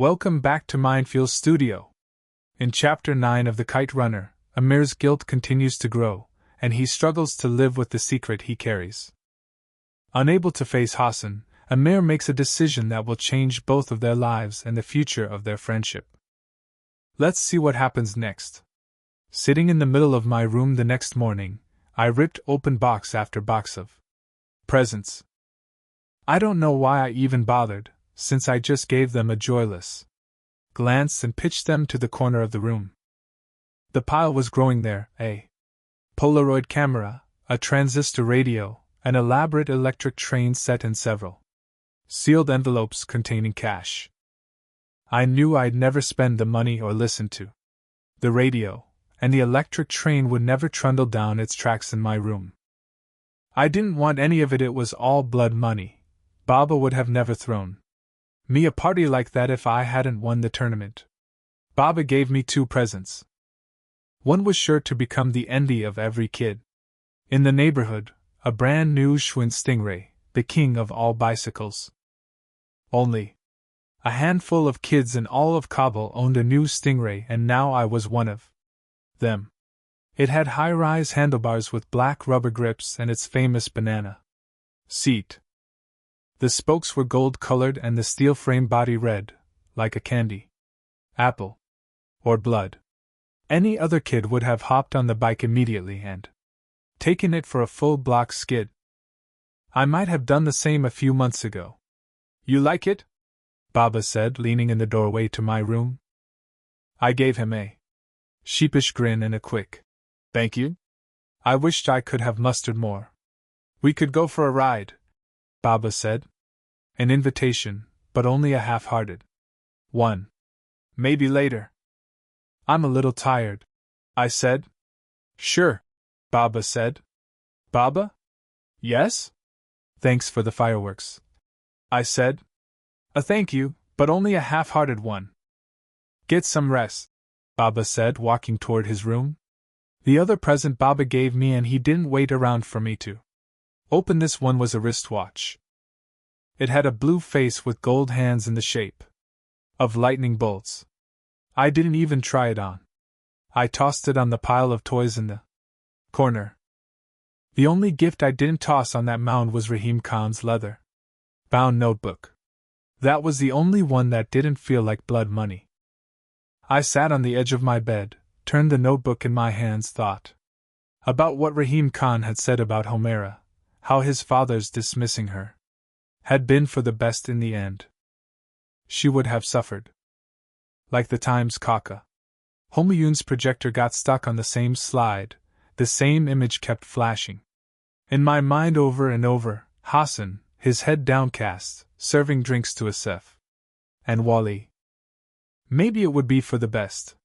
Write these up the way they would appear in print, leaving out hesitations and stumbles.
Welcome back to Mindfuel Studio. In Chapter 9 of the Kite Runner, Amir's guilt continues to grow, and he struggles to live with the secret he carries. Unable to face Hassan, Amir makes a decision that will change both of their lives and the future of their friendship. Let's see what happens next. Sitting in the middle of my room the next morning, I ripped open box after box of presents. I don't know why I even bothered, since I just gave them a joyless glance and pitched them to the corner of the room. The pile was growing there: a Polaroid camera, a transistor radio, an elaborate electric train set and several sealed envelopes containing cash. I knew I'd never spend the money or listen to the radio, and the electric train would never trundle down its tracks in my room. I didn't want any of it. It was all blood money. Baba would have never thrown me a party like that if I hadn't won the tournament. Baba gave me 2 presents. One was sure to become the envy of every kid in the neighborhood, a brand new Schwinn Stingray, the king of all bicycles. Only a handful of kids in all of Kabul owned a new Stingray, and now I was one of them. It had high-rise handlebars with black rubber grips and its famous banana seat. The spokes were gold-colored and the steel frame body red, like a candy apple or blood. Any other kid would have hopped on the bike immediately and taken it for a full block skid. I might have done the same a few months ago. "You like it?" Baba said, leaning in the doorway to my room. I gave him a sheepish grin and a quick "Thank you." I wished I could have mustered more. "We could go for a ride," Baba said. An invitation, but only a half-hearted one. "Maybe later." "I'm a little tired," I said. "Sure," Baba said. "Baba?" "Yes?" "Thanks for the fireworks," I said. "A thank you, but only a half-hearted one." "Get some rest," Baba said, walking toward his room. The other present Baba gave me, and he didn't wait around for me to open this one, was a wristwatch. It had a blue face with gold hands in the shape of lightning bolts. I didn't even try it on. I tossed it on the pile of toys in the corner. The only gift I didn't toss on that mound was Rahim Khan's leather-bound notebook. That was the only one that didn't feel like blood money. I sat on the edge of my bed, turned the notebook in my hands, thought about what Rahim Khan had said about Humaira, how his father's dismissing her had been for the best in the end. She would have suffered. Like the Times Kaka. Humayun's projector got stuck on the same slide, the same image kept flashing in my mind over and over: Hassan, his head downcast, serving drinks to Asif and Wali. Maybe it would be for the best.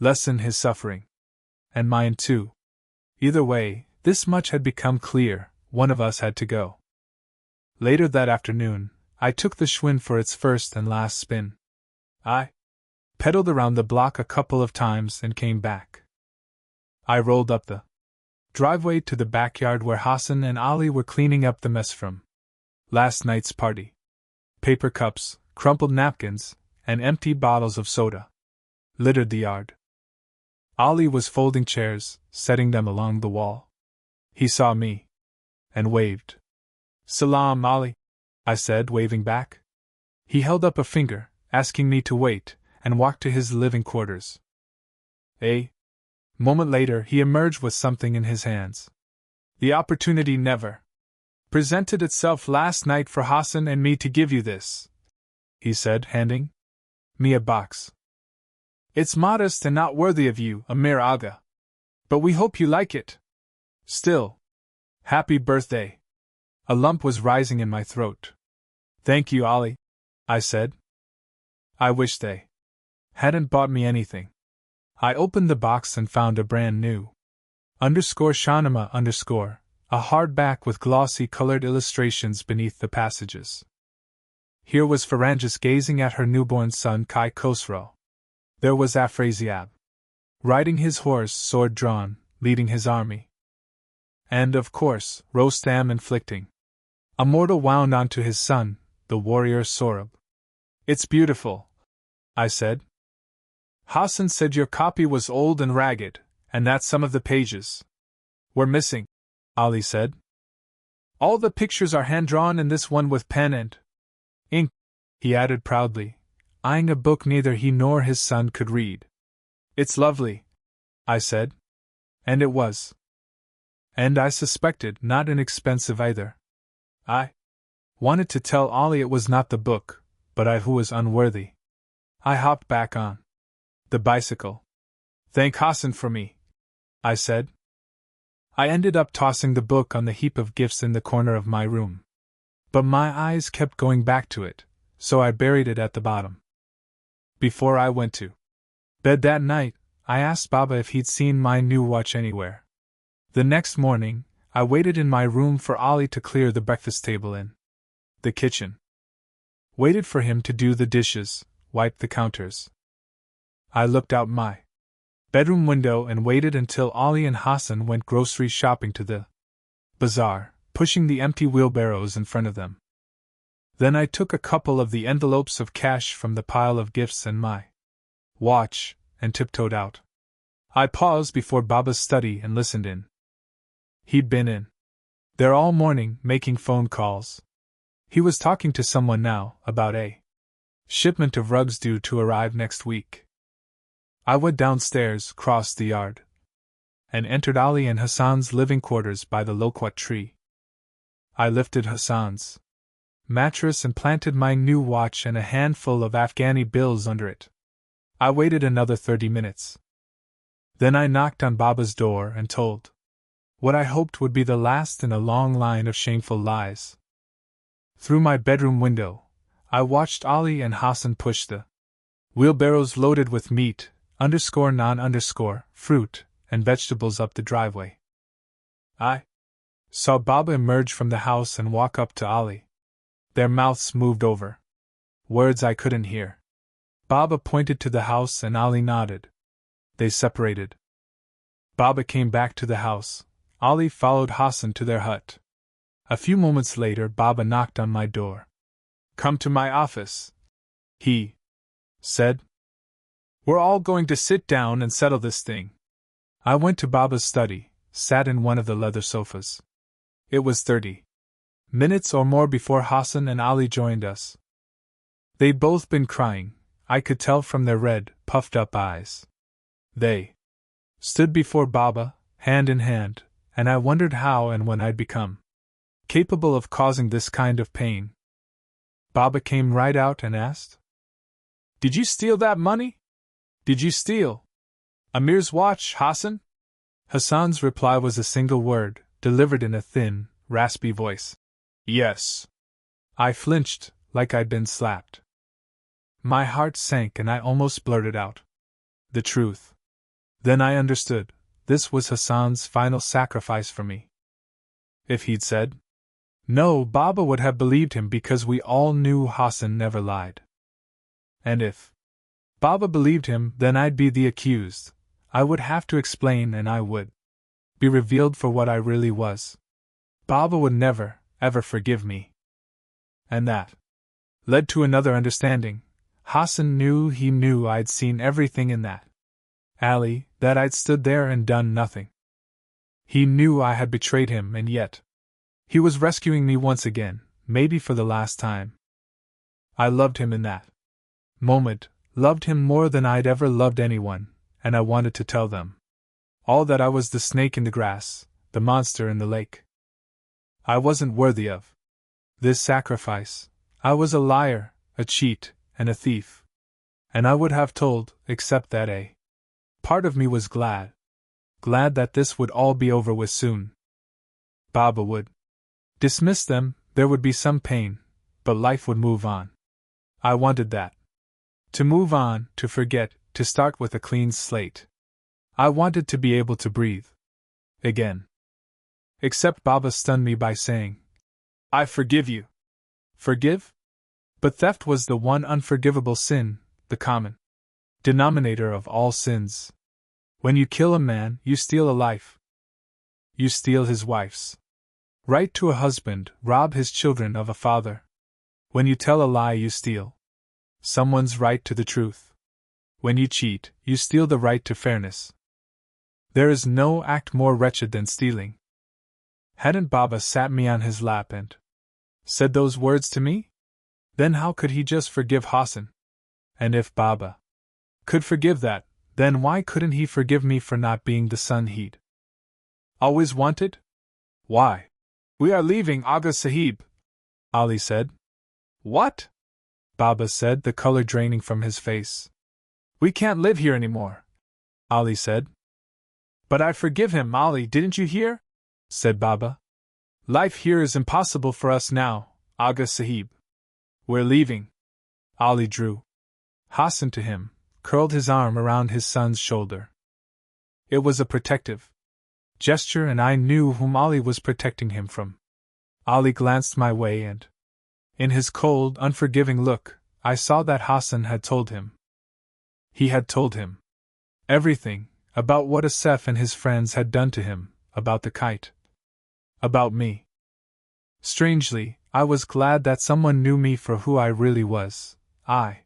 Lessen his suffering. And mine too. Either way, this much had become clear: one of us had to go. Later that afternoon, I took the Schwinn for its first and last spin. I pedaled around the block a couple of times and came back. I rolled up the driveway to the backyard where Hassan and Ali were cleaning up the mess from last night's party. Paper cups, crumpled napkins, and empty bottles of soda littered the yard. Ali was folding chairs, setting them along the wall. He saw me and waved. "Salam, Ali," I said, waving back. He held up a finger, asking me to wait, and walked to his living quarters. A moment later, he emerged with something in his hands. "The opportunity never presented itself last night for Hassan and me to give you this," he said, handing me a box. "It's modest and not worthy of you, Amir Aga. But we hope you like it. Still, happy birthday." A lump was rising in my throat. "Thank you, Ali," I said. I wish they hadn't bought me anything. I opened the box and found a brand new Shahnama a hardback with glossy colored illustrations beneath the passages. Here was Faranjis gazing at her newborn son Kai Khosrow. There was Afrasiab riding his horse, sword drawn, leading his army. And, of course, Rostam inflicting a mortal wound onto his son, the warrior Sorab. "It's beautiful," I said. Hassan said your copy was old and ragged, and that some of the pages were missing, Ali said. All the pictures are hand-drawn in this one with pen and ink, he added proudly, eyeing a book neither he nor his son could read. It's lovely, I said. And it was. And I suspected not inexpensive either. I wanted to tell Ali it was not the book, but I who was unworthy. I hopped back on the bicycle. Thank Hassan for me, I said. I ended up tossing the book on the heap of gifts in the corner of my room. But my eyes kept going back to it, so I buried it at the bottom. Before I went to bed that night, I asked Baba if he'd seen my new watch anywhere. The next morning, I waited in my room for Ali to clear the breakfast table in the kitchen. Waited for him to do the dishes, wipe the counters. I looked out my bedroom window and waited until Ali and Hassan went grocery shopping to the bazaar, pushing the empty wheelbarrows in front of them. Then I took a couple of the envelopes of cash from the pile of gifts and my watch, and tiptoed out. I paused before Baba's study and listened in. He'd been in there all morning, making phone calls. He was talking to someone now about a shipment of rugs due to arrive next week. I went downstairs, crossed the yard, and entered Ali and Hassan's living quarters by the loquat tree. I lifted Hassan's mattress and planted my new watch and a handful of Afghani bills under it. I waited another 30 minutes. Then I knocked on Baba's door and told what I hoped would be the last in a long line of shameful lies. Through my bedroom window, I watched Ali and Hassan push the wheelbarrows loaded with meat, fruit, and vegetables up the driveway. I saw Baba emerge from the house and walk up to Ali. Their mouths moved over words I couldn't hear. Baba pointed to the house and Ali nodded. They separated. Baba came back to the house. Ali followed Hassan to their hut. A few moments later, Baba knocked on my door. Come to my office, he said. We're all going to sit down and settle this thing. I went to Baba's study, sat in one of the leather sofas. It was 30 minutes or more before Hassan and Ali joined us. They'd both been crying, I could tell from their red, puffed-up eyes. They stood before Baba, hand in hand, and I wondered how and when I'd become capable of causing this kind of pain. Baba came right out and asked, Did you steal that money? Did you steal Amir's watch, Hassan? Hassan's reply was a single word, delivered in a thin, raspy voice. Yes. I flinched, like I'd been slapped. My heart sank and I almost blurted out the truth. Then I understood, this was Hassan's final sacrifice for me. If he'd said no, Baba would have believed him because we all knew Hassan never lied. And if Baba believed him, then I'd be the accused. I would have to explain and I would be revealed for what I really was. Baba would never, ever forgive me. And that led to another understanding. Hassan knew he knew I'd seen everything in that alley, that I'd stood there and done nothing. He knew I had betrayed him, and yet he was rescuing me once again, maybe for the last time. I loved him in that moment, loved him more than I'd ever loved anyone, and I wanted to tell them all that I was the snake in the grass, the monster in the lake. I wasn't worthy of this sacrifice. I was a liar, a cheat, and a thief. And I would have told, except that a part of me was glad that this would all be over with soon. Baba would dismiss them, there would be some pain, but life would move on. I wanted that. To move on, to forget, to start with a clean slate. I wanted to be able to breathe again. Except Baba stunned me by saying, I forgive you. Forgive? But theft was the one unforgivable sin, the common denominator of all sins. When you kill a man, you steal a life. You steal his wife's right to a husband, rob his children of a father. When you tell a lie, you steal Someone's right to the truth. When you cheat, you steal the right to fairness. There is no act more wretched than stealing. Hadn't Baba sat me on his lap and said those words to me? Then how could he just forgive Hassan? And if Baba could forgive that, then why couldn't he forgive me for not being the son he'd always wanted? Why? We are leaving, Aga Sahib, Ali said. What? Baba said, the color draining from his face. We can't live here anymore, Ali said. But I forgive him, Ali, didn't you hear? Said Baba. Life here is impossible for us now, Aga Sahib. We're leaving. Ali drew Hassan to him, curled his arm around his son's shoulder. It was a protective gesture, and I knew whom Ali was protecting him from. Ali glanced my way, and in his cold, unforgiving look, I saw that Hassan had told him. He had told him everything about what Asef and his friends had done to him, about the kite, about me. Strangely, I was glad that someone knew me for who I really was. I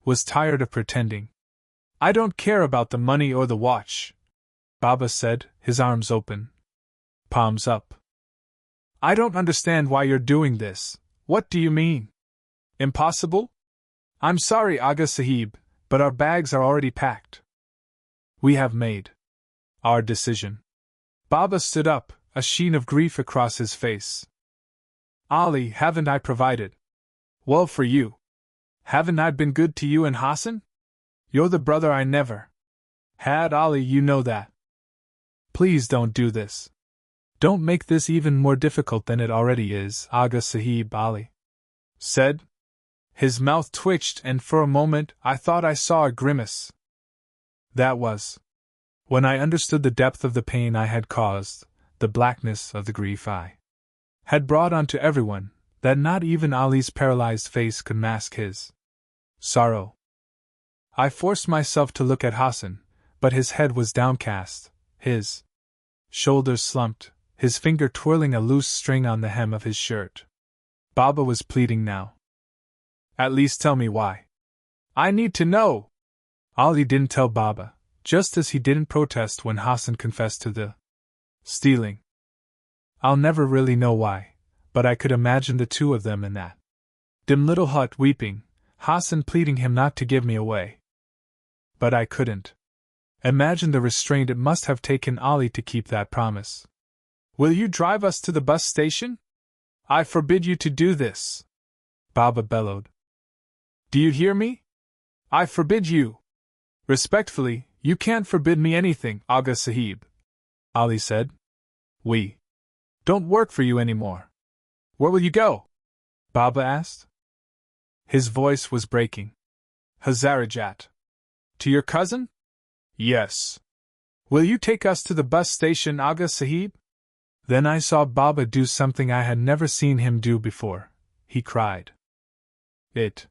was tired of pretending. I don't care about the money or the watch, Baba said, his arms open, palms up. I don't understand why you're doing this. What do you mean? Impossible? I'm sorry, Aga Sahib, but our bags are already packed. We have made our decision. Baba stood up, a sheen of grief across his face. Ali, haven't I provided well for you? Haven't I been good to you and Hassan? You're the brother I never had, Ali, you know that. Please don't do this. Don't make this even more difficult than it already is, Aga Sahib, Ali said. His mouth twitched, and for a moment I thought I saw a grimace. That was when I understood the depth of the pain I had caused, the blackness of the grief I had brought onto everyone, that not even Ali's paralyzed face could mask his sorrow. I forced myself to look at Hassan, but his head was downcast, his shoulders slumped, his finger twirling a loose string on the hem of his shirt. Baba was pleading now. At least tell me why. I need to know. Ali didn't tell Baba, just as he didn't protest when Hassan confessed to the stealing. I'll never really know why, but I could imagine the two of them in that dim little hut weeping, Hassan pleading him not to give me away. But I couldn't imagine the restraint it must have taken Ali to keep that promise. Will you drive us to the bus station? I forbid you to do this, Baba bellowed. Do you hear me? I forbid you. Respectfully, you can't forbid me anything, Aga Sahib, Ali said. We don't work for you anymore. Where will you go? Baba asked. His voice was breaking. Hazarajat. To your cousin? Yes. Will you take us to the bus station, Aga Sahib? Then I saw Baba do something I had never seen him do before. He cried. It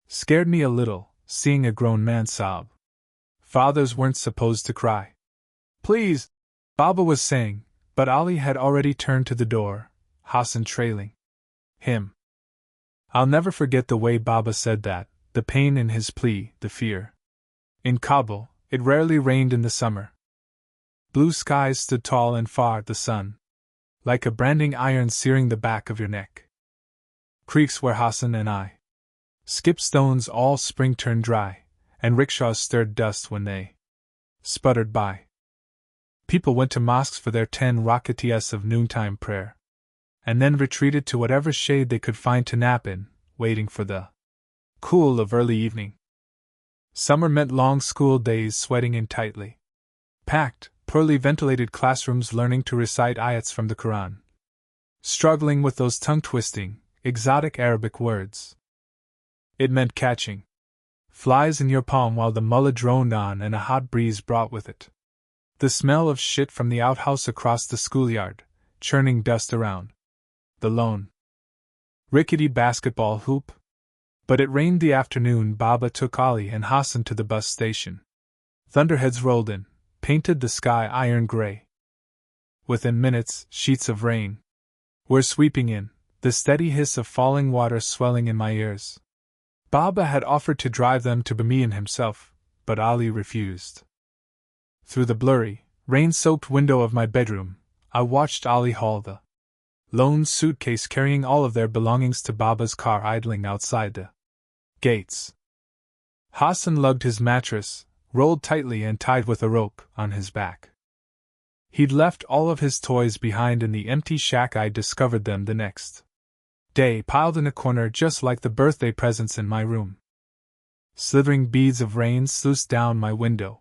scared me a little, seeing a grown man sob. Fathers weren't supposed to cry. Please, Baba was saying, but Ali had already turned to the door, Hassan trailing him. I'll never forget the way Baba said that, the pain in his plea, the fear. In Kabul, it rarely rained in the summer. Blue skies stood tall and far, the sun like a branding iron searing the back of your neck. Creeks where Hassan and I skipped stones all spring turned dry, and rickshaws stirred dust when they sputtered by. People went to mosques for their 10 rakats of noontime prayer, and then retreated to whatever shade they could find to nap in, waiting for the cool of early evening. Summer meant long school days sweating in tightly packed, poorly ventilated classrooms learning to recite ayats from the Quran, struggling with those tongue-twisting, exotic Arabic words. It meant catching flies in your palm while the mullah droned on and a hot breeze brought with it the smell of shit from the outhouse across the schoolyard, churning dust around the lone, rickety basketball hoop. But it rained the afternoon Baba took Ali and Hassan to the bus station. Thunderheads rolled in, painted the sky iron gray. Within minutes, sheets of rain were sweeping in, the steady hiss of falling water swelling in my ears. Baba had offered to drive them to Bamiyan himself, but Ali refused. Through the blurry, rain-soaked window of my bedroom, I watched Ali haul the lone suitcase carrying all of their belongings to Baba's car idling outside the gates. Hassan lugged his mattress, rolled tightly and tied with a rope, on his back. He'd left all of his toys behind in the empty shack. I discovered them the next day, piled in a corner just like the birthday presents in my room. Slithering beads of rain sluiced down my window.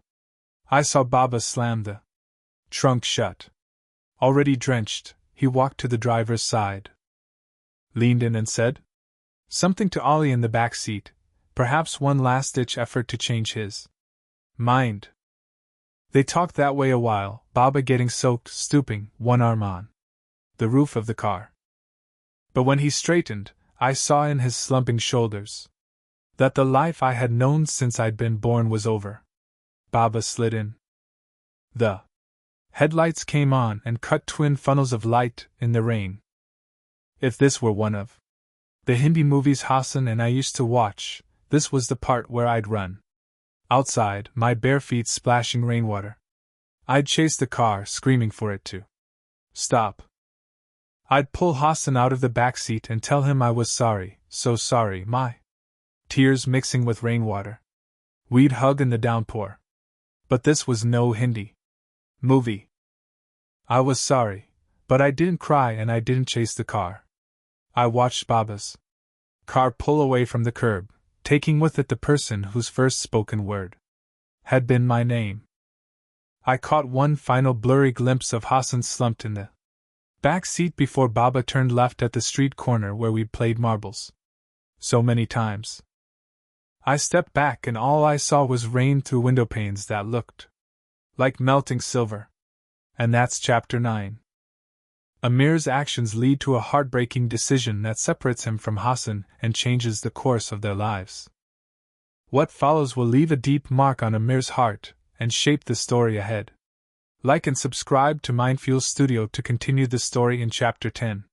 I saw Baba slam the trunk shut. Already drenched, he walked to the driver's side, leaned in and said something to Ali in the back seat, perhaps one last-ditch effort to change his mind. They talked that way a while, Baba getting soaked, stooping, one arm on the roof of the car. But when he straightened, I saw in his slumping shoulders that the life I had known since I'd been born was over. Baba slid in. The headlights came on and cut twin funnels of light in the rain. If this were one of the Hindi movies Hassan and I used to watch, this was the part where I'd run outside, my bare feet splashing rainwater. I'd chase the car, screaming for it to stop. I'd pull Hassan out of the back seat and tell him I was sorry, so sorry, my tears mixing with rainwater. We'd hug in the downpour. But this was no Hindi movie. I was sorry, but I didn't cry and I didn't chase the car. I watched Baba's car pull away from the curb, taking with it the person whose first spoken word had been my name. I caught one final blurry glimpse of Hassan slumped in the back seat before Baba turned left at the street corner where we'd played marbles so many times. I stepped back and all I saw was rain through window panes that looked like melting silver. And that's Chapter 9. Amir's actions lead to a heartbreaking decision that separates him from Hassan and changes the course of their lives. What follows will leave a deep mark on Amir's heart and shape the story ahead. Like and subscribe to Mindfuel Studio to continue the story in Chapter 10.